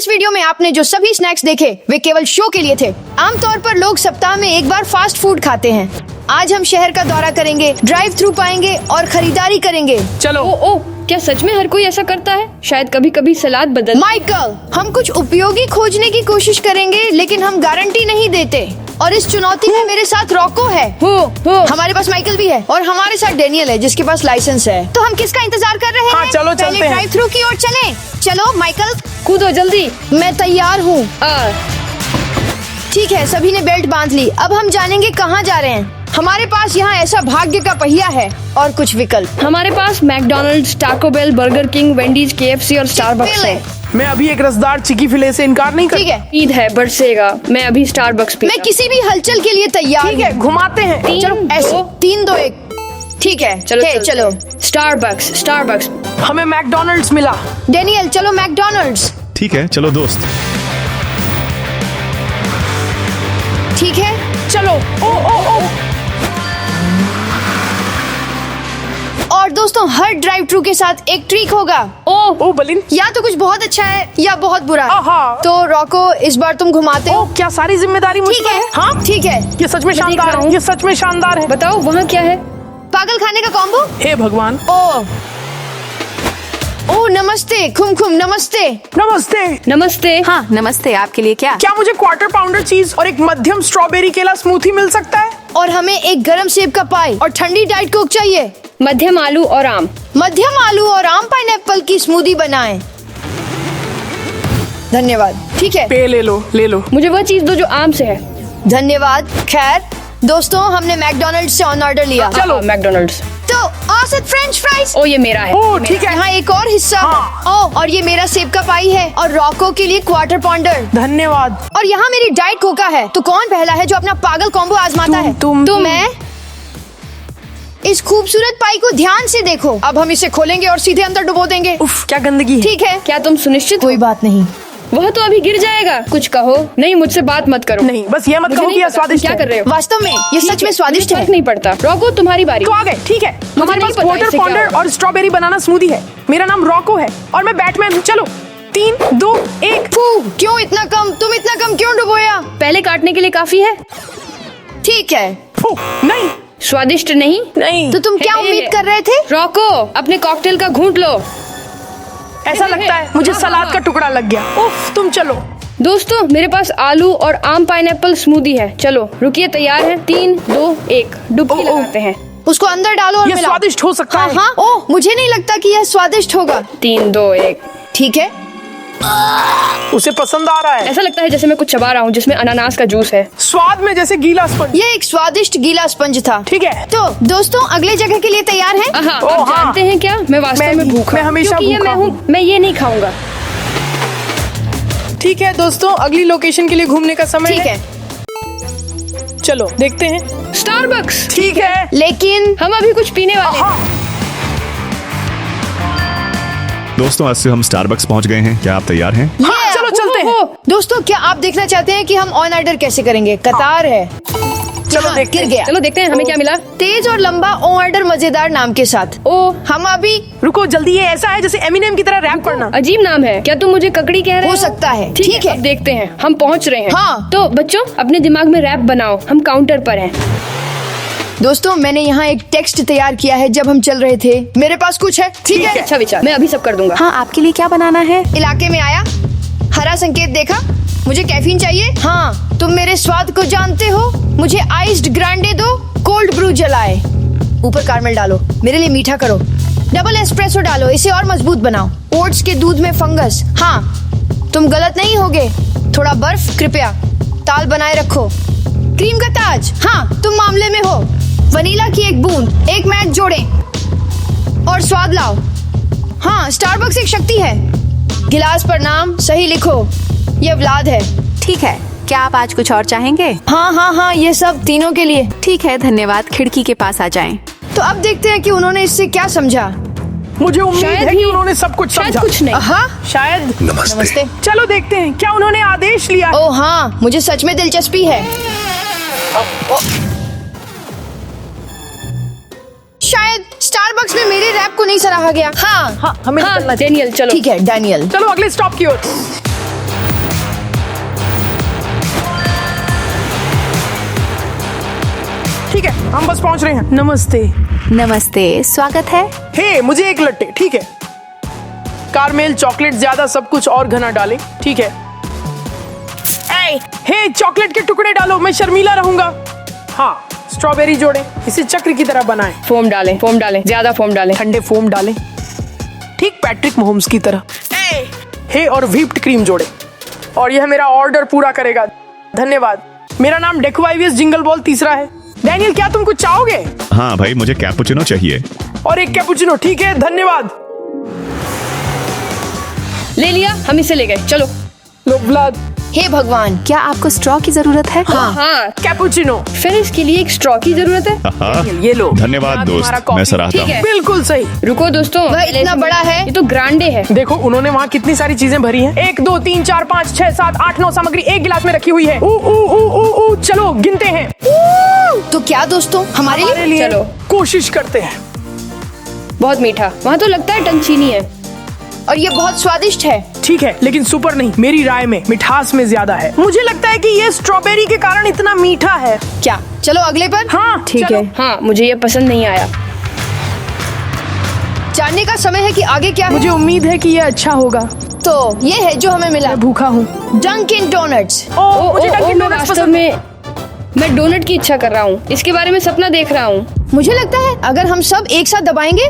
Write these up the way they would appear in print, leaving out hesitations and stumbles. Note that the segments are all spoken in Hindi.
इस वीडियो में आपने जो सभी स्नैक्स देखे वे केवल शो के लिए थे। आमतौर पर लोग सप्ताह में एक बार फास्ट फूड खाते हैं। आज हम शहर का दौरा करेंगे, ड्राइव थ्रू पाएंगे और खरीदारी करेंगे। चलो। ओ, क्या सच में हर कोई ऐसा करता है? शायद कभी कभी सलाद बदल। माइकल, हम कुछ उपयोगी खोजने की कोशिश करेंगे, लेकिन हम गारंटी नहीं देते। और इस चुनौती में मेरे साथ रॉको है। हमारे पास माइकल भी है और हमारे साथ डेनियल है जिसके पास लाइसेंस है। तो हम किसका इंतजार कर रहे हैं? हाँ, चलो पहले चलते हैं। ड्राइव थ्रू की ओर चलें। चलो माइकल, कूदो जल्दी। मैं तैयार हूँ। ठीक है, सभी ने बेल्ट बांध ली। अब हम जानेंगे कहाँ जा रहे हैं। हमारे पास यहाँ ऐसा भाग्य का पहिया है और कुछ विकल्प। हमारे पास McDonald's, Taco Bell, Burger King, Wendy's, KFC और स्टारबक्स है। मैं अभी एक रसदार चिकी फिले से इनकार नहीं ठीक करता। है, ईद है, बरसेगा। मैं अभी स्टारबक्स पे। मैं किसी भी हलचल के लिए तैयार ठीक है, हूँ। घुमाते हैं। चलो, ऐसे 3, 2, 1। ठीक है, चलो। स्टारबक्स। हमें मैकडोनल्ड्स मिला। डेनियल, चलो मैकडोनल्ड्स। ठीक है, चलो दोस्त। ठीक है, चलो। ओ। और दोस्तों, हर ड्राइव थ्रू के साथ एक ट्रिक होगा। ओ बलिन। या तो कुछ बहुत अच्छा है या बहुत बुरा। आहा। तो रॉको, इस बार तुम घुमाते हो। क्या सारी जिम्मेदारी मुझ ठीक पर है, है? हाँ, ठीक है। ये सच में देख शानदार रहा है। हूँ। ये सच में शानदार है। बताओ वहाँ क्या है? पागल खाने का कॉम्बो। हे भगवान। ओ नमस्ते खुम नमस्ते। नमस्ते। हाँ नमस्ते, आपके लिए क्या? क्या मुझे क्वार्टर पाउंडर चीज और एक मध्यम स्ट्रॉबेरी केला स्मूथी मिल सकता है? और हमें एक गरम सेब का पाई और ठंडी डाइट कोक चाहिए। मध्यम आलू और आम। मध्यम आलू और आम पाइनएप्पल की स्मूदी बनाएं। धन्यवाद। ठीक है, पे ले लो। मुझे वह चीज दो जो आम से है। धन्यवाद। खैर दोस्तों, हमने मैकडोनल्ड्स से ऑन ऑर्डर लिया। चलो। मैकडोनल्ड्स। तो औसत फ्रेंच फ्राइज। ओ, ये मेरा है। ओ ठीक है। यहाँ एक और हिस्सा। हाँ। ओ, और ये मेरा सेब का पाई है और रॉको के लिए क्वार्टर पाउंडर। धन्यवाद। और यहाँ मेरी डाइट कोका है। तो कौन पहला है जो अपना पागल कॉम्बो आजमाता है? तुम। मैं। इस खूबसूरत पाई को ध्यान से देखो। अब हम इसे खोलेंगे और सीधे अंदर डुबो देंगे। उफ, क्या गंदगी है। ठीक है, क्या तुम सुनिश्चित हो? कोई बात नहीं। वह तो अभी गिर जाएगा। कुछ कहो। नहीं, मुझसे बात मत करो। नहीं, बस ये मत मुझे कहो नहीं कि यह पता, स्वादिष्ट क्या है। कर रहे हो? वास्तव में ये सच में स्वादिष्ट फर्क है। नहीं पड़ता। रॉको, तुम्हारी बारी। तो आ गए। ठीक है, हमारे नहीं पास पता क्वार्टर इससे क्या पाउंडर होगा। और स्ट्रॉबेरी बनाना स्मूदी है। मेरा नाम रॉको है और मैं बैटमैन हूँ। चलो 3, 2, 1। क्यों इतना कम? तुम इतना कम क्यों डुबोया? पहले काटने के लिए काफी है। ठीक है, नहीं। स्वादिष्ट नहीं। तो तुम क्या हे, उम्मीद कर रहे थे? रॉको, अपने कॉकटेल का घूंट लो। ऐसा लगता है मुझे सलाद का टुकड़ा लग गया। उफ, तुम चलो। दोस्तों, मेरे पास आलू और आम पाइनएप्पल स्मूदी है। चलो रुकिए, तैयार है? 3, 2, 1। डुबकी लगाते हैं। उसको अंदर डालो और ये मिलाओ। स्वादिष्ट हो सकता है। हाँ, ओह, मुझे नहीं लगता कि यह स्वादिष्ट होगा। 3, 2, 1। ठीक है, उसे पसंद आ रहा है। ऐसा लगता है जैसे मैं कुछ चबा रहा हूँ जिसमें अनानास का जूस है। स्वाद में जैसे गीला स्पंज। ये एक स्वादिष्ट गीला स्पंज था। ठीक है। तो दोस्तों, अगले जगह के लिए तैयार हैं? हाँ, ओह, आप हाँ। जानते हैं क्या? मैं वास्तव मैं में भी। भूखा मैं हमेशा क्योंकि ये भूखा मैं हूँ। मैं ये नहीं खाऊंगा। ठीक है दोस्तों, अगली लोकेशन के लिए घूमने का समय ठीक है, चलो देखते हैं। स्टारबक्स। ठीक है। लेकिन हम अभी कुछ पीने वाले हैं। हाँ, दोस्तों, आज से हम स्टारबक्स पहुंच गए हैं। क्या आप तैयार हैं? हाँ, चलो चलते हैं। दोस्तों, क्या आप देखना चाहते हैं कि हम ऑन ऑर्डर कैसे करेंगे? कतार है। चलो हाँ, देखते गिर हैं। गया। चलो देखते हैं हमें क्या मिला। तेज और लंबा ऑन ऑर्डर मजेदार नाम के साथ। ओ, हम अभी रुको जल्दी, ये ऐसा है जैसे एमिनेम की तरह रैप करना। अजीब नाम है। क्या तुम मुझे ककड़ी कह रहे हो सकता है। ठीक है, अब देखते हैं। हम पहुंच रहे हैं। हाँ। तो बच्चों, अपने दिमाग में रैप बनाओ। हम काउंटर पर हैं। दोस्तों, मैंने यहाँ एक टेक्स्ट तैयार किया है जब हम चल रहे थे। मेरे पास कुछ है। ठीक है, अच्छा विचार, मैं अभी सब कर दूंगा। हाँ, आपके लिए क्या बनाना है? इलाके में आया, हरा संकेत देखा, मुझे कैफीन चाहिए। हाँ, तुम मेरे स्वाद को जानते हो। मुझे आइस्ड ग्रांडे दो, कोल्ड ब्रू जलाए, ऊपर कैरमल डालो, मेरे लिए मीठा करो, डबल एस्प्रेसो डालो, इसे और मजबूत बनाओ, ओट्स के दूध में फंगस। हाँ, तुम गलत नहीं होगे। थोड़ा बर्फ कृपया, ताल बनाए रखो, क्रीम का ताज। हाँ, तुम मामले में हो। वनीला की एक बूंद, एक मैच जोड़ें और स्वाद लाओ। हाँ, स्टारबक्स एक शक्ति है। गिलास पर नाम सही लिखो। ये व्लाद है। ठीक है, क्या आप आज कुछ और चाहेंगे? हाँ, ये सब तीनों के लिए। ठीक है, धन्यवाद। खिड़की के पास आ जाएं। तो अब देखते हैं कि उन्होंने इससे क्या समझा। मुझे उम्मीद शायद है कि ही- उन्होंने सब कुछ शायद समझा। कुछ नहीं। हाँ, शायद। नमस्ते। चलो देखते हैं क्या उन्होंने आदेश लिया। ओह हाँ, मुझे सच में दिलचस्पी है। शायद स्टारबक्स में मेरे रैप को नहीं सराहा गया। हाँ, हाँ, हमें निकलना हाँ, चाहिए। डेनियल, चलो। ठीक है, डैनियल। चलो अगले स्टॉप की ओर। हम बस पहुंच रहे हैं। नमस्ते। नमस्ते, स्वागत है। हे, मुझे एक लट्टे। ठीक है। कारमेल, चॉकलेट ज्यादा, सब कुछ और घना डालें। ठीक है। हे, चॉकलेट के टुकड़े डालो, मैं शर्मीला रहूंगा। हाँ, स्ट्रॉबेरी जोड़ें, इसे चक्र की तरह बनाएं। फोम डालें, ज्यादा फोम डालें। ठंडे फोम डालें, ठीक पैट्रिक महोम्स की तरह। हे, और व्हिप्ड क्रीम जोड़ें। और यह मेरा ऑर्डर पूरा करेगा। धन्यवाद। मेरा नाम डेक्वाइवियस जिंगल बॉल तीसरा है। डैनियल, क्या तुम कुछ चाहोगे? हाँ भाई, मुझे कैपुचिनो चाहिए। और एक कैपुचिनो। ठीक है, धन्यवाद। ले लिया, हम इसे ले गए। चलो। लो व्लाद। हे भगवान, क्या आपको स्ट्रॉ की जरूरत है? हाँ, कैपुचिनो। फिर इसके लिए एक स्ट्रॉ की जरूरत है। हाँ, ये लो। धन्यवाद यहाँ दोस्त, तुम्हारा कॉफी। मैं सराहता ठीक है। हूँ। बिल्कुल सही। रुको दोस्तों, वह इतना बड़ा है। ये तो ग्रांडे है। देखो उन्होंने वहाँ कितनी सारी चीजें भरी हैं। 1 2 3 4 5 6 7 8 9 सामग्री एक गिलास में रखी हुई है। ऊ ऊ ऊ ऊ ऊ, चलो गिनते हैं। तो क्या दोस्तों, हमारे हमारे लिए? लिए चलो। कोशिश करते हैं। बहुत मीठा, वहाँ तो लगता है टंचीनी है। और ये बहुत स्वादिष्ट है। ठीक है, लेकिन सुपर नहीं। मेरी राय में मिठास में ज्यादा है। मुझे लगता है कि ये स्ट्रॉबेरी के कारण इतना मीठा है। क्या? चलो अगले पर। हाँ, ठीक चलो। है। हाँ, मुझे ये पसंद नहीं आया। जानने का समय है कि आगे क्या है। मुझे उम्मीद है कि ये अच्छा होगा। तो ये है जो हमें मिला। मैं भूखा हूँ। Dunkin donuts. ओ, मुझे ओ, डंकिन मैं डोनट्स वास्तव पसंद है। में डोनट की इच्छा कर रहा हूँ। इसके बारे में सपना देख रहा हूँ। मुझे लगता है अगर हम सब एक साथ दबाएंगे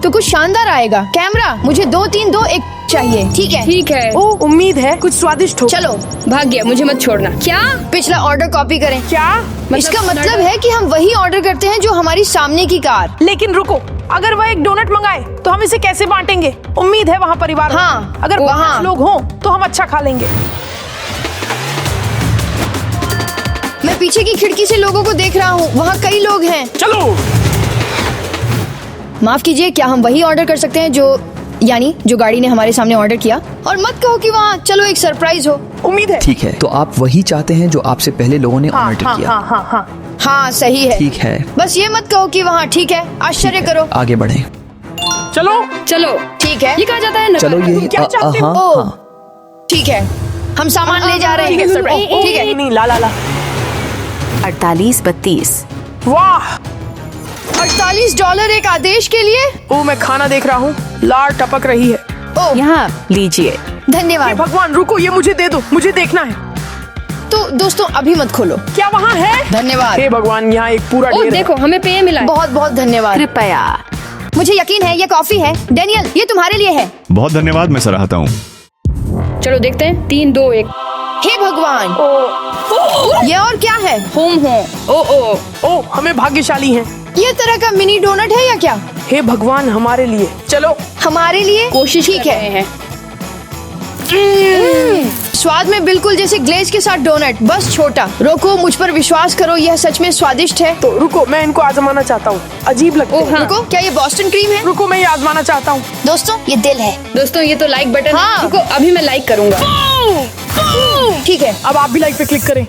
तो कुछ शानदार आएगा। कैमरा, मुझे 2 3 2 1 चाहिए। ठीक है। ठीक है। ओ, उम्मीद है कुछ स्वादिष्ट हो। चलो, भाग्य, मुझे मत छोड़ना। क्या? पिछला ऑर्डर कॉपी करें। क्या? इसका मतलब है कि हम वही ऑर्डर करते हैं जो हमारी सामने की कार। लेकिन रुको, अगर वह एक डोनट मंगाए तो हम इसे कैसे बांटेंगे? उम्मीद है वहाँ परिवार हो। हाँ, अगर वहाँ। 5 लोग हों तो हम अच्छा खा लेंगे। मैं पीछे की खिड़की से लोगों को देख रहा हूँ। वहाँ कई लोग हैं। चलो। माफ कीजिए, क्या हम वही ऑर्डर कर सकते हैं जो गाड़ी ने हमारे सामने ऑर्डर किया? और मत कहो कि वहाँ चलो एक सरप्राइज हो। उम्मीद है। ठीक है, तो आप वही चाहते हैं जो आपसे पहले लोगों ने हाँ, ऑर्डर हाँ, किया। हाँ, हाँ, हाँ। हाँ, सही है। ठीक है, बस ये मत कहो कि वहाँ ठीक है। आश्चर्य ठीक है, करो। आगे बढ़ें। चलो। चलो। ठीक है। ये कहा जाता है चलो नकार। ये क्या चाहते हो? हाँ ओ, हाँ। ठीक है, हम सामान ले जा रहे ठीक है, हैं। सरप्राइज। ठीक है। नहीं, ला ला ला। 48 32। वाह। $48 एक आदेश के लिए। ओ, मैं खाना देख रहा हूँ। लार टपक रही है। ओ, यहाँ लीजिए। हे धन्यवाद। भगवान, रुको, ये मुझे दे दो, मुझे देखना है। तो दोस्तों, अभी मत खोलो। क्या वहाँ है? धन्यवाद। हे भगवान, यहाँ एक पूरा ओ ढेर है। देखो, हमें पेय मिला है। बहुत बहुत धन्यवाद। कृपया। मुझे यकीन है ये कॉफी है। डैनियल, ये तुम्हारे लिए है। बहुत धन्यवाद, मैं सराहता हूँ। चलो देखते हैं। 3 2 1। हे भगवान, ये और क्या है? होम हो। ओ ओ। ओ, हमें भाग्यशाली हैं। ये तरह का मिनी डोनट है या क्या? हे भगवान, हमारे लिए। चलो। हमारे लिए कोशिश ठीक कर रहे है। हैं। स्वाद में बिल्कुल जैसे ग्लेज के साथ डोनट, बस छोटा। रोको, मुझ पर विश्वास करो, यह सच में स्वादिष्ट है। तो रुको, मैं इनको आजमाना चाहता हूँ। अजीब लगते ओ, हैं। हाँ। रुको, क्या ये बॉस्टन क्रीम है? रुको, मैं ये आजमाना चाहता हूँ। दोस्तों, ये दिल है। दोस्तों, ये तो लाइक बटन हाँ। है। रुको, अभी मैं लाइक करूंगा। ठीक है। अब आप भी लाइक पे क्लिक करें।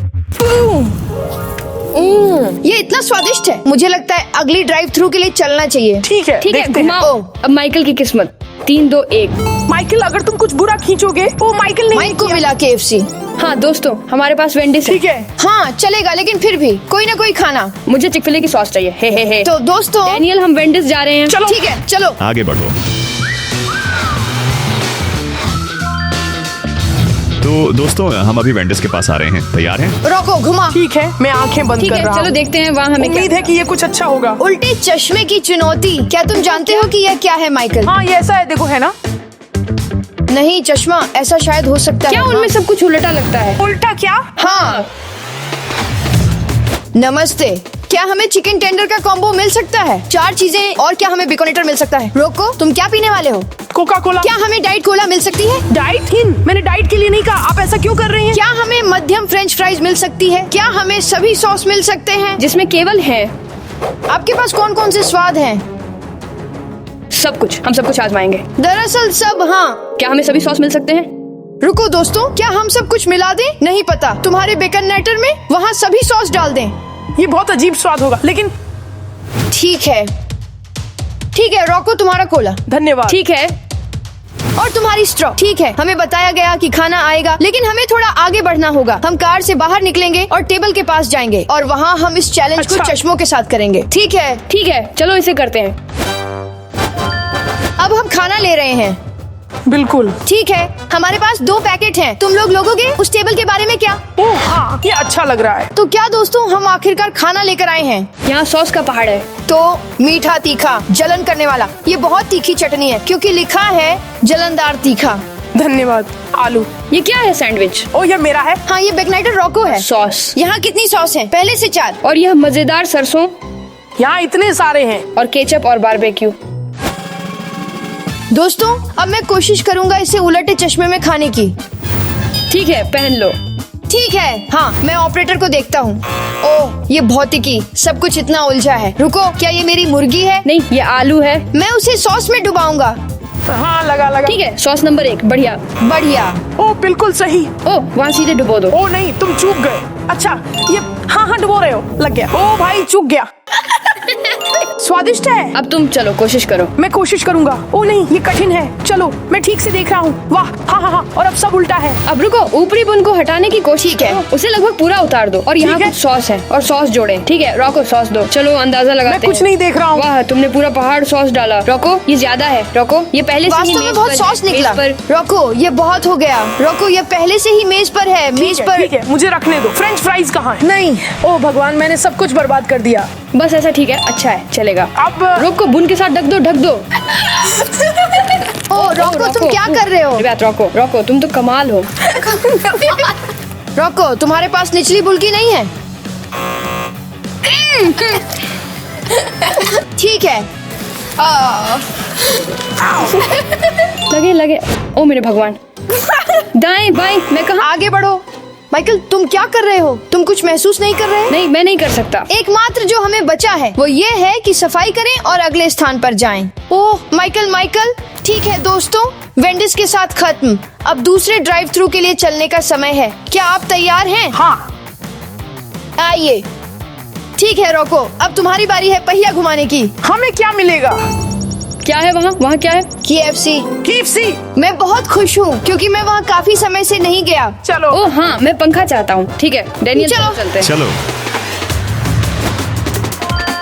ये इतना स्वादिष्ट है। मुझे लगता है अगली ड्राइव थ्रू के लिए चलना चाहिए। ठीक है, ठीक है, देखते हैं। घुमाओ। अब माइकल की किस्मत। 3 2 1। माइकल, अगर तुम कुछ बुरा खींचोगे। ओ, माइकल नहीं। माइक को मिला KFC। हाँ दोस्तों, हमारे पास वेंडिस है। ठीक है। हाँ, चलेगा, लेकिन फिर भी कोई ना कोई खाना। मुझे चिकफिले की सॉस चाहिए। हे। तो दोस्तों, डैनियल, हम वेंडिस जा रहे हैं। चलो। ठीक है, चलो। आगे बढ़ो। तो दोस्तों, हम अभी वेंडर्स के पास आ रहे हैं। तैयार हैं? रोको, घुमा। ठीक है, मैं आंखें बंद ठीक कर है, रहा चलो हूँ। देखते हैं वहाँ हमें क्या उम्मीद है कि ये कुछ अच्छा होगा। उल्टे चश्मे की चुनौती। क्या तुम जानते हो कि यह क्या है, माइकल? हाँ, ये ऐसा है, देखो, है ना? नहीं, चश्मा ऐसा शायद हो सकता क्या है। उनमें सब कुछ उल्टा लगता है? उल्टा क्या? हाँ। नमस्ते, क्या हमें चिकन टेंडर का कॉम्बो मिल सकता है? 4 चीजें, और क्या हमें बिकोनेटर मिल सकता है? रोको, तुम क्या पीने वाले हो? Coca Cola. क्या हमें डाइट कोला मिल सकती है? डाइट? मैंने डाइट के लिए नहीं कहा। आप ऐसा क्यों कर रही हैं? क्या हमें मध्यम फ्रेंच फ्राइज मिल सकती है? क्या हमें सभी सॉस मिल सकते हैं? जिसमें केवल है आपके पास कौन कौन से स्वाद हैं? सब कुछ। हम सब कुछ आजमाएंगे। दरअसल सब। हाँ। क्या हमें सभी सॉस मिल सकते हैं? रुको दोस्तों, क्या हम सब कुछ मिला दें? नहीं पता। तुम्हारे बेकननेटर में वहाँ सभी सॉस डाल दें। ये बहुत अजीब स्वाद होगा, लेकिन ठीक है, ठीक है। रोको, तुम्हारा कोला। धन्यवाद। ठीक है। और तुम्हारी स्ट्रॉ। ठीक है, हमें बताया गया कि खाना आएगा, लेकिन हमें थोड़ा आगे बढ़ना होगा। हम कार से बाहर निकलेंगे और टेबल के पास जाएंगे और वहाँ हम इस चैलेंज को अच्छा। चश्मों के साथ करेंगे। ठीक है, चलो इसे करते हैं। अब हम खाना ले रहे हैं। बिल्कुल। ठीक है, हमारे पास 2 पैकेट हैं। तुम लोग लोगोगे उस टेबल के बारे में क्या? ओह हाँ, ये अच्छा लग रहा है। तो क्या दोस्तों, हम आखिरकार खाना लेकर आए हैं। यहाँ सॉस का पहाड़ है। तो मीठा तीखा जलन करने वाला, ये बहुत तीखी चटनी है क्योंकि लिखा है जलनदार तीखा। धन्यवाद। आलू। ये क्या है? सैंडविच। ओ ये मेरा है। हाँ, ये बैकनाइटर रॉको है। सॉस। यहाँ कितनी सॉस है? पहले से 4। और यह मजेदार सरसों यहाँ इतने सारे हैं। और केचप और बारबेक्यू। दोस्तों, अब मैं कोशिश करूंगा इसे उलटे चश्मे में खाने की। ठीक है, पहन लो। ठीक है। हाँ, मैं ऑपरेटर को देखता हूँ। ओह, ये भौतिकी, सब कुछ इतना उलझा है। रुको, क्या ये मेरी मुर्गी है? नहीं, ये आलू है। मैं उसे सॉस में डुबाऊंगा। हाँ लगा। ठीक है, सॉस नंबर 1 बढ़िया। बढ़िया। ओ बिल्कुल सही। ओ वहाँ सीधे डुबो दो। ओ नहीं, तुम चूक गए। अच्छा, ये हाँ डुबो रहे हो। लग गया। ओ भाई चूक गया। स्वादिष्ट है। अब तुम चलो कोशिश करो। मैं कोशिश करूंगा। ओ नहीं, ये कठिन है। चलो, मैं ठीक से देख रहा हूँ। वाह, हाँ। और अब सब उल्टा है। अब रुको, ऊपरी बुन को हटाने की कोशिश ठीक है। करो। उसे लगभग पूरा उतार दो और यहाँ ठीक है। कुछ सॉस है और सॉस जोड़े। ठीक है, रॉको सॉस दो। चलो अंदाजा लगाते मैं कुछ हैं। नहीं देख रहा हूँ। वाह, तुमने पूरा पहाड़ सॉस डाला। रॉको, ये ज्यादा है। रॉको, ये पहले से ही वास्तव में मेज बहुत पर सॉस है। निकला। मेज पर। रोको, ये बहुत हो गया। रोको, ये पहले से ही मेज पर है। मेज पर। ठीक है, मुझे रखने दो। फ्रेंच फ्राइज कहाँ है? नहीं। ओ भगवान, मैंने सब कुछ बर्बाद कर दिया। बस ऐसा ठीक है, अच्छा है, चलेगा। अब रोको, बुन के साथ ढक दो। ओ रोको, तुम क्या कर रहे हो? मेरी बात रोको, तुम तो कमाल हो। रोको, तुम्हारे पास निचली बुल्की नहीं है? ठीक है। लगे। ओ मेरे भगवान। दाएं बाएं, मैं कहाँ? आगे बढ़ो। माइकल, तुम क्या कर रहे हो? तुम कुछ महसूस नहीं कर रहे? नहीं, मैं नहीं कर सकता। एकमात्र जो हमें बचा है वो ये है कि सफाई करें और अगले स्थान पर जाएं। ओह माइकल, ठीक है दोस्तों, वेंडिस के साथ खत्म। अब दूसरे ड्राइव थ्रू के लिए चलने का समय है। क्या आप तैयार हैं? हाँ। आइए। ठीक है रोको, अब तुम्हारी बारी है पहिया घुमाने की। हमें क्या मिलेगा? क्या है वहाँ क्या है? KFC। मैं बहुत खुश हूँ क्योंकि मैं वहाँ काफी समय से नहीं गया। चलो। ओ हाँ, मैं पंखा चाहता हूँ। ठीक है डैनियल, चलो। चलते हैं। चलो।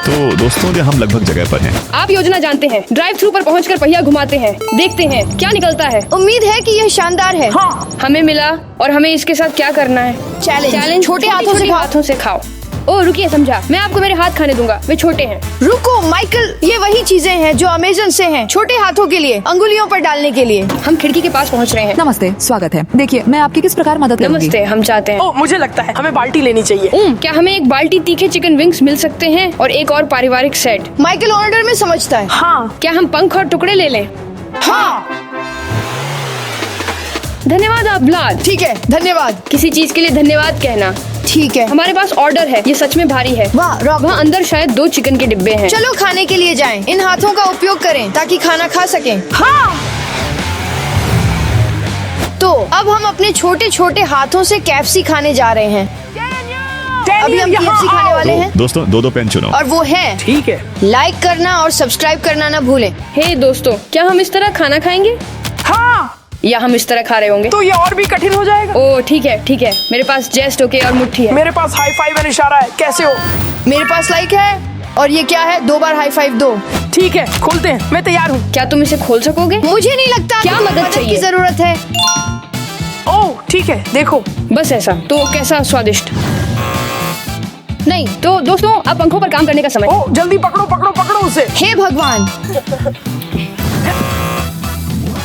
तो दोस्तों, ये हम लगभग जगह पर हैं। आप योजना जानते हैं। ड्राइव थ्रू पर पहुंचकर पहिया घुमाते हैं, देखते हैं क्या निकलता है। उम्मीद है कि यह शानदार है। हाँ। हमें मिला और हमें इसके साथ क्या करना है? चैलेंज। छोटे हाथों से खाओ। ओ रुकिए, समझा। मैं आपको मेरे हाथ खाने दूंगा, वे छोटे हैं। रुको माइकल, ये वही चीजें हैं जो अमेज़न से हैं, छोटे हाथों के लिए, अंगुलियों पर डालने के लिए। हम खिड़की के पास पहुंच रहे हैं। नमस्ते, स्वागत है। देखिए, मैं आपकी किस प्रकार मदद करूंगी? नमस्ते, हम चाहते हैं। ओ मुझे लगता है हमें बाल्टी लेनी चाहिए। क्या हमें एक बाल्टी तीखे चिकन विंग्स मिल सकते हैं और एक और पारिवारिक सेट? माइकल ऑर्डर में समझता है। हाँ। क्या हम पंख और टुकड़े ले लें? हाँ। धन्यवाद आप व्लाद। ठीक है, धन्यवाद। किसी चीज के लिए धन्यवाद कहना। ठीक है। हमारे पास ऑर्डर है, ये सच में भारी है। वाह रॉक, वहाँ अंदर शायद 2 चिकन के डिब्बे हैं। चलो खाने के लिए जाएं। इन हाथों का उपयोग करें ताकि खाना खा सकें। हाँ। तो अब हम अपने छोटे छोटे हाथों से KFC खाने जा रहे हैं। अभी हम KFC खाने वाले तो हैं दोस्तों, दो पेन चुनो। और वो है ठीक है। लाइक करना और सब्सक्राइब करना ना भूलें। हे दोस्तों, क्या हम इस तरह खाना खाएंगे हाँ। या हम इस तरह खा रहे होंगे? तो ये और भी कठिन हो जाएगा। ओ ठीक है। मेरे पास जेस्ट ओके और मुट्ठी है। मेरे पास हाई फाइव एंड इशारा है। कैसे हो? मेरे पास लाइक है और ये क्या है? 2 बार हाई फाइव दो। ठीक है, खोलते हैं। मैं तैयार हूँ। क्या तुम इसे खोल सकोगे? मुझे नहीं लगता क्या कि तुम्हें मदद चाहिए? की जरूरत है। ओह ठीक है, देखो। बस ऐसा तो कैसा स्वादिष्ट। नहीं तो दोस्तों, अब पंखों पर काम करने का समय। ओह जल्दी पकड़ो उसे। हे भगवान।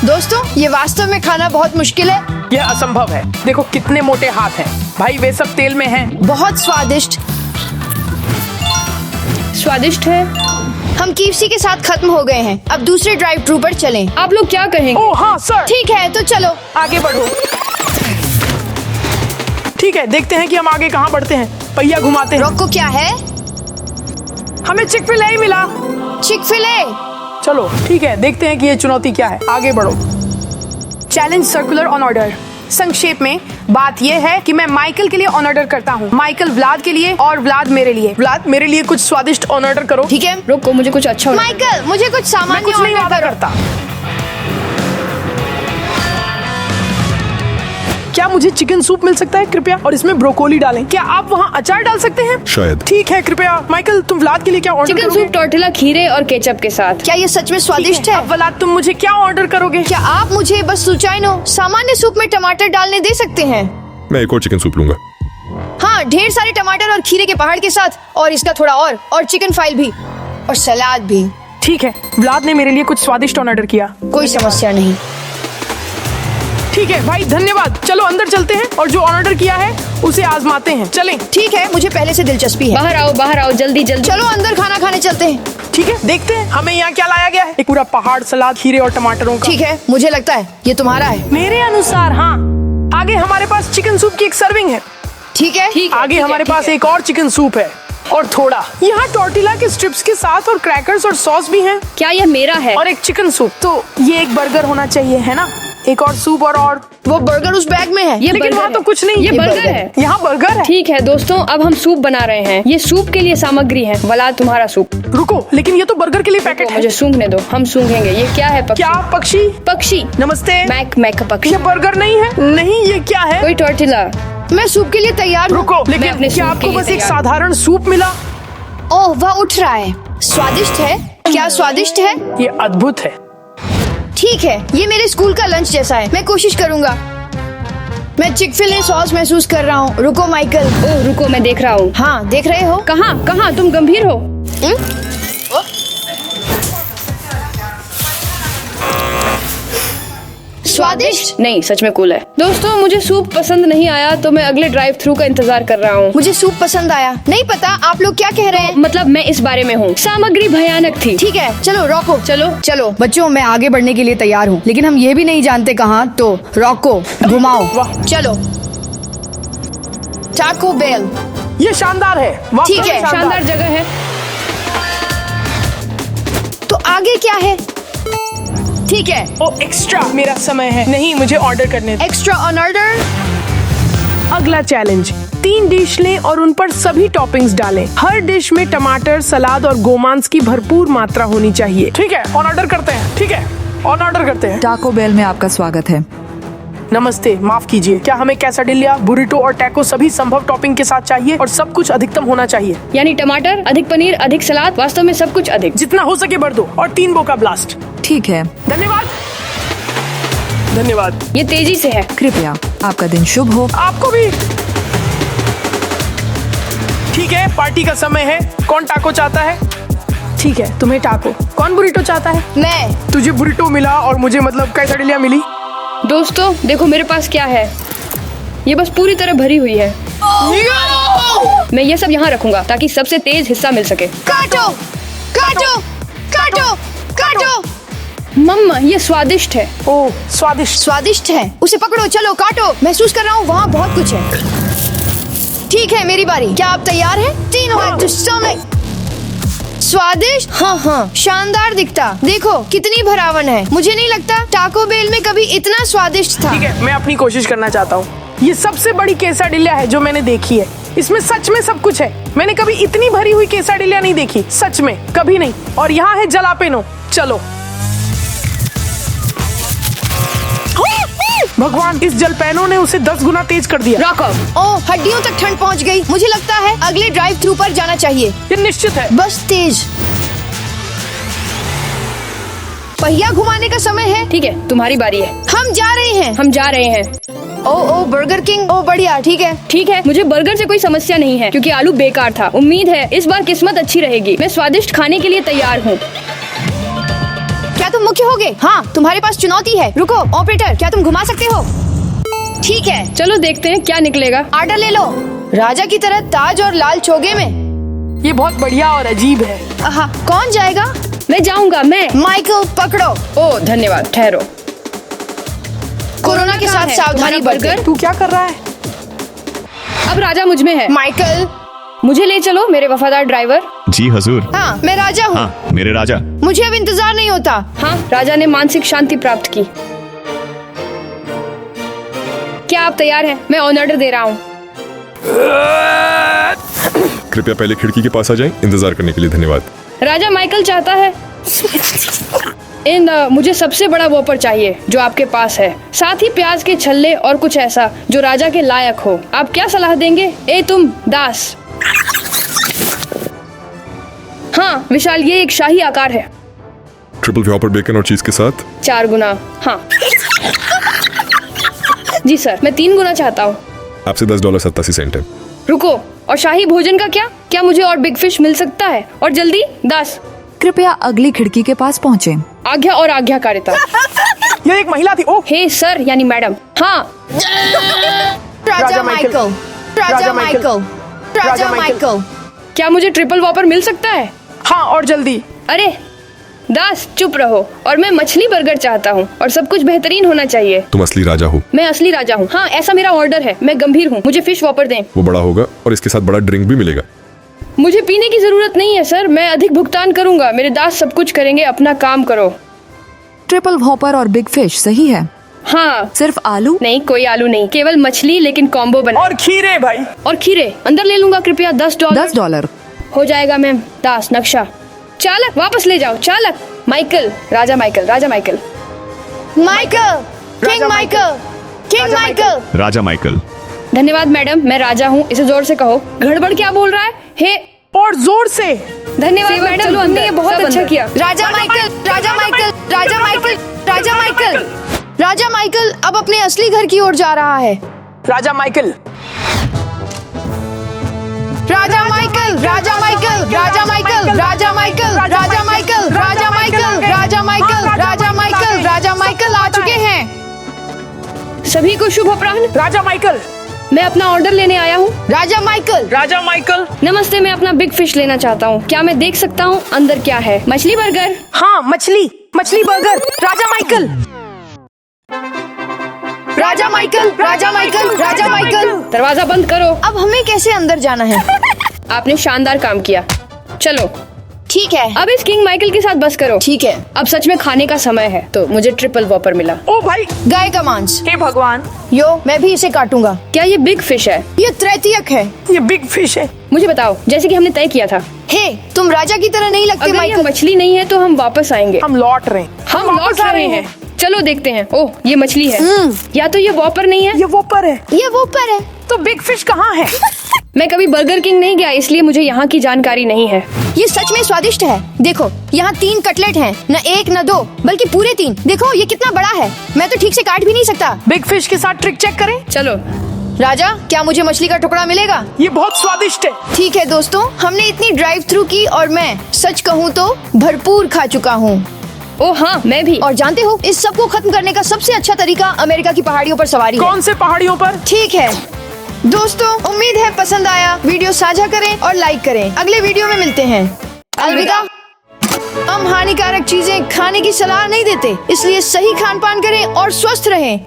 दोस्तों, ये वास्तव में खाना बहुत मुश्किल है। यह असंभव है। देखो कितने मोटे हाथ हैं। भाई वे सब तेल में हैं। बहुत स्वादिष्ट है। हम KFC के साथ खत्म हो गए हैं। अब दूसरे ड्राइव थ्रू पर चलें। आप लोग क्या कहेंगे? ओह हाँ सर। ठीक है, तो चलो आगे बढ़ो। ठीक है, देखते हैं कि हम आगे कहाँ बढ़ते हैं। पहिया घुमाते हैं। रॉक को क्या है? हमें चिक-फil-A ही मिला। चिक-fil-A। चलो ठीक है, देखते हैं कि ये चुनौती क्या है। आगे बढ़ो। Challenge circular on order. संक्षेप में बात यह है कि मैं माइकल के लिए ऑन ऑर्डर करता हूँ, माइकल व्लाद के लिए और व्लाद मेरे लिए। व्लाद मेरे लिए कुछ स्वादिष्ट ऑन ऑर्डर करो। ठीक है। रुको, मुझे कुछ अच्छा माइकल, मुझे कुछ मैं सामान्य कुछ नहीं ऑर्डर ऑर्डर करो। करता। क्या मुझे चिकन सूप मिल सकता है कृपया, और इसमें ब्रोकोली डालें। क्या आप वहाँ अचार डाल सकते हैं? शायद। ठीक है कृपया। माइकल, तुम व्लाद के लिए क्या ऑर्डर चिकन करोगे? सूप, टॉर्टिला, खीरे और केचप के साथ। क्या ये सच में स्वादिष्ट है? अब व्लाद, तुम मुझे क्या ऑर्डर करोगे? क्या आप मुझे बस सुचाइनो सामान्य सूप में टमाटर डालने दे सकते हैं? मैं एक और चिकन सूप लूंगा। हाँ, ढेर सारे टमाटर और खीरे के पहाड़ के साथ, और इसका थोड़ा और चिकन फाइल भी, और सलाद भी। ठीक है, व्लाद ने मेरे लिए कुछ स्वादिष्ट ऑर्डर किया। कोई समस्या नहीं। ठीक है भाई, धन्यवाद। चलो अंदर चलते हैं और जो ऑर्डर किया है उसे आजमाते हैं। चलें। ठीक है, मुझे पहले से दिलचस्पी है। बाहर आओ जल्दी जल्दी। चलो अंदर खाना खाने चलते हैं। ठीक है, देखते हैं हमें यहाँ क्या लाया गया है। एक पूरा पहाड़, सलाद, खीरे और टमाटरों का। ठीक है, मुझे लगता है ये तुम्हारा है। मेरे अनुसार हाँ। आगे हमारे पास चिकन सूप की एक सर्विंग है। ठीक है, आगे हमारे पास एक और चिकन सूप है और थोड़ा यहाँ टॉर्टिला के स्ट्रिप्स के साथ और क्रैकर्स और सॉस भी हैं। क्या यह मेरा है? और एक चिकन सूप। तो ये एक बर्गर होना चाहिए, है ना? एक और सूप और वो बर्गर उस बैग में है। ये लेकिन बर्गर वहाँ है। तो कुछ नहीं। ये बर्गर है। यहाँ बर्गर है। ठीक है दोस्तों, अब हम सूप बना रहे हैं। ये सूप के लिए सामग्री है। व्लाद, तुम्हारा सूप। रुको, लेकिन ये तो बर्गर के लिए पैकेट है। मुझे सूंघने दो, हम सूंघेंगे। ये क्या है? पक्षी। क्या पक्षी? पक्षी। नमस्ते। मैक पक्षी। ये बर्गर नहीं है। नहीं, ये क्या है? कोई टॉर्टिला। मैं सूप के लिए तैयार हूँ। रुको, मैं लेकिन अपने क्या सूप के आपको लिए बस एक तैयार हूँ। साधारण सूप मिला? ओह, वह उठ रहा है। स्वादिष्ट है? क्या स्वादिष्ट है? ये अद्भुत है। ठीक है, ये मेरे स्कूल का लंच जैसा है। मैं कोशिश करूंगा। मैं चिक-फिल-ए सॉस महसूस कर रहा हूँ। रुको माइकल। ओह रुको, मैं देख रहा हूँ। हाँ, देख रहे हो? कहाँ तुम गंभीर हो? स्वादिष्ट? नहीं, सच में कूल है। दोस्तों, मुझे सूप पसंद नहीं आया तो मैं अगले ड्राइव थ्रू का इंतजार कर रहा हूँ। मुझे सूप पसंद आया। नहीं पता आप लोग क्या कह रहे हैं। मतलब मैं इस बारे में हूँ। सामग्री भयानक थी। ठीक है, चलो रोको। चलो बच्चों, मैं आगे बढ़ने के लिए तैयार हूँ, लेकिन हम ये भी नहीं जानते कहाँ, तो रोको, घुमाओ। चलो। Taco Bell. ये शानदार है। वास्तव ठीक में है, शानदार जगह है। तो आगे क्या है? ठीक है, ओ एक्स्ट्रा मेरा समय है। नहीं, मुझे ऑर्डर करने दो। Extra on order. अगला चैलेंज, 3 डिश लें और उन पर सभी टॉपिंग्स डालें। हर डिश में टमाटर, सलाद और गोमांस की भरपूर मात्रा होनी चाहिए। ठीक है, ऑन ऑर्डर करते हैं। ठीक है, ऑन ऑर्डर करते हैं। टाको बेल में आपका स्वागत है। नमस्ते, माफ कीजिए, क्या हमें कैसाडिल्या, बुरिटो और टैको सभी संभव टॉपिंग के साथ चाहिए और सब कुछ अधिकतम होना चाहिए? यानी टमाटर, अधिक पनीर, अधिक सलाद, वास्तव में सब कुछ अधिक। जितना हो सके बढ़ दो, और 3 बोका ब्लास्ट। ठीक है, धन्यवाद। धन्यवाद। ये तेजी से है। कृपया आपका दिन शुभ हो। आपको भी। ठीक है, पार्टी का समय है। कौन टाको चाहता है? ठीक है, तुम्हें टाको। कौन बुरिटो चाहता है? मैं। तुझे बुरिटो मिला और मुझे मतलब कैसाडिल्या मिली। दोस्तों देखो मेरे पास क्या है। ये बस पूरी तरह भरी हुई है। मैं ये सब यहाँ रखूंगा ताकि सबसे तेज हिस्सा मिल सके। काटो, काटो, काटो, काटो। मम्मा, ये स्वादिष्ट है। ओह, स्वादिष्ट। स्वादिष्ट है। उसे पकड़ो, चलो काटो। महसूस कर रहा हूँ वहाँ बहुत कुछ है। ठीक है, मेरी बारी। क्या आप तैयार हैं? 3 हाथ स्टमक। स्वादिष्ट? हाँ, शानदार दिखता। देखो कितनी भरावन है। मुझे नहीं लगता टाको बेल में कभी इतना स्वादिष्ट था। ठीक है, मैं अपनी कोशिश करना चाहता हूँ। ये सबसे बड़ी केसाडिल्या है जो मैंने देखी है। इसमें सच में सब कुछ है। मैंने कभी इतनी भरी हुई केसाडिल्या नहीं देखी, सच में कभी नहीं। और यहाँ है जलापेनो। चलो। भगवान, इस जलपेनो ने उसे 10 गुना तेज कर दिया। रॉकअप। ओह, हड्डियों तक ठंड पहुँच गई। मुझे लगता है अगले ड्राइव थ्रू पर जाना चाहिए। ये निश्चित है। बस तेज। पहिया घुमाने का समय है। ठीक है, तुम्हारी बारी है। हम जा रहे हैं। हम जा रहे हैं। ओ बर्गर किंग। ओ बढ़िया, ठीक है। ठीक है, मुझे बर्गर से कोई समस्या नहीं है क्योंकि आलू बेकार था। उम्मीद है इस बार किस्मत अच्छी रहेगी। मैं स्वादिष्ट खाने के लिए तैयार हूँ। क्या तुम मुख्य होगे? हाँ, तुम्हारे पास चुनौती है। रुको ऑपरेटर, क्या तुम घुमा सकते हो? ठीक है, चलो देखते हैं क्या निकलेगा। आर्डर ले लो। राजा की तरह ताज और लाल चोगे में। ये बहुत बढ़िया और अजीब है। आहा, कौन जाएगा? मैं जाऊंगा। मैं। माइकल पकड़ो। ओह धन्यवाद, ठहरो। कोरोना के साथ सावधानी तुम्हारा बरतो। बर्गर। तू क्या कर रहा है? अब राजा मुझ में है। माइकल। मुझे ले चलो मेरे वफादार ड्राइवर। जी हजूर। हाँ, मैं राजा हूँ। हाँ, मेरे राजा। मुझे अब इंतजार नहीं होता। हाँ, राजा ने मानसिक शांति प्राप्त की। क्या आप तैयार हैं? मैं ऑन ऑर्डर दे रहा हूँ। कृपया पहले खिड़की के पास आ जाएं। इंतजार करने के लिए धन्यवाद। राजा माइकल चाहता है। मुझे सबसे बड़ा वॉपर चाहिए जो आपके पास है, साथ ही प्याज के छल्ले और कुछ ऐसा जो राजा के लायक हो। आप क्या सलाह देंगे? तुम दास। हाँ विशाल, ये एक शाही आकार है। ट्रिपल व्हॉपर बेकन और चीज के साथ 4 गुना। हाँ जी सर, मैं 3 गुना चाहता हूँ। आपसे $10.87 है। रुको, और शाही भोजन का क्या? क्या मुझे और बिग फिश मिल सकता है? और जल्दी, दास। कृपया अगली खिड़की के पास पहुँचे। आज्ञा और आज्ञाकारिता। ये एक महिला थी। ओह, हे सर यानी मैडम। हाँ राजा माइकल, राजा माइकल, राजा माइकल। क्या मुझे ट्रिपल वॉपर मिल सकता है? हाँ और जल्दी। अरे दास चुप रहो। और मैं मछली बर्गर चाहता हूँ और सब कुछ बेहतरीन होना चाहिए। तुम असली राजा हो। मैं असली राजा हूँ। हाँ ऐसा मेरा ऑर्डर है। मैं गंभीर हूँ। मुझे फिश वॉपर दें। वो बड़ा होगा और इसके साथ बड़ा ड्रिंक भी मिलेगा। मुझे पीने की जरूरत नहीं है सर, मैं अधिक भुगतान करूंगा। मेरे दास सब कुछ करेंगे। अपना काम करो। ट्रिपल व्हॉपर और बिग फिश सही है। हाँ सिर्फ आलू? नहीं, कोई आलू नहीं, केवल मछली, लेकिन कॉम्बो बना। और खीरे भाई। और खीरे अंदर ले लूंगा कृपया। $10 हो जाएगा मैम। दास नक्शा। चालक वापस ले जाओ। चालक माइकल, राजा माइकल, राजा Michael. Michael, king Michael, king Michael. राजा माइकल। धन्यवाद मैडम, मैं राजा हूँ। इसे जोर से कहो। गड़बड़ क्या बोल रहा है? हे और जोर से। धन्यवाद मैडम, तुमने ये बहुत अच्छा किया। राजा माइकल, राजा माइकल, राजा माइकल, राजा माइकल। राजा माइकल अब अपने असली घर की ओर जा रहा है। राजा माइकल, राजा माइकल, राजा माइकल, राजा माइकल, राजा माइकल, राजा माइकल, राजा माइकल, राजा माइकल, राजा माइकल, राजा माइकल आ चुके हैं। सभी को शुभ अपराह्न। राजा माइकल। मैं अपना ऑर्डर लेने आया हूँ। राजा माइकल, राजा माइकल। नमस्ते, मैं अपना बिग फिश लेना चाहता हूँ। क्या मैं देख सकता हूँ अंदर क्या है? मछली बर्गर। हाँ मछली, मछली बर्गर। राजा माइकल, राजा माइकल, राजा माइकल, राजा माइकल। दरवाजा बंद करो। अब हमें कैसे अंदर जाना है? आपने शानदार काम किया। चलो ठीक है, अब इस किंग माइकल के साथ बस करो। ठीक है। अब सच में खाने का समय है। तो मुझे ट्रिपल वॉपर मिला। ओ भाई, गाय का मांस। हे भगवान, यो, मैं भी इसे काटूंगा। क्या ये बिग फिश है? ये तृतीयक है। ये बिग फिश है। मुझे बताओ, जैसे कि हमने तय किया था। हे, तुम राजा की तरह नहीं लगते अगर ये माइकल। मछली नहीं है तो हम वापस आएंगे। हम लौट रहे हैं। हम वापस लौट आ रहे हैं। चलो देखते हैं। ओह ये मछली है। या तो ये वॉपर नहीं है। ये वो पर है। ये वो पर है। तो बिग फिश कहाँ है? मैं कभी बर्गर किंग नहीं गया, इसलिए मुझे यहाँ की जानकारी नहीं है। ये सच में स्वादिष्ट है। देखो यहाँ 3 कटलेट हैं, न 1 न 2 बल्कि पूरे 3। देखो ये कितना बड़ा है, मैं तो ठीक से काट भी नहीं सकता। बिग फिश के साथ ट्रिक चेक करें। चलो राजा, क्या मुझे मछली का टुकड़ा मिलेगा? ये बहुत स्वादिष्ट है। ठीक है दोस्तों, हमने इतनी ड्राइव थ्रू की और मैं सच कहूँ तो भरपूर खा चुका हूँ। ओ हाँ, मैं भी। और जानते हो, इस सब को खत्म करने का सबसे अच्छा तरीका अमेरिका की पहाड़ियों पर सवारी है। कौन से पहाड़ियों पर? ठीक है दोस्तों, उम्मीद है पसंद आया। वीडियो साझा करें और लाइक करें। अगले वीडियो में मिलते हैं। अलविदा। हम हानिकारक चीजें खाने की सलाह नहीं देते, इसलिए सही खान पान करें और स्वस्थ रहें।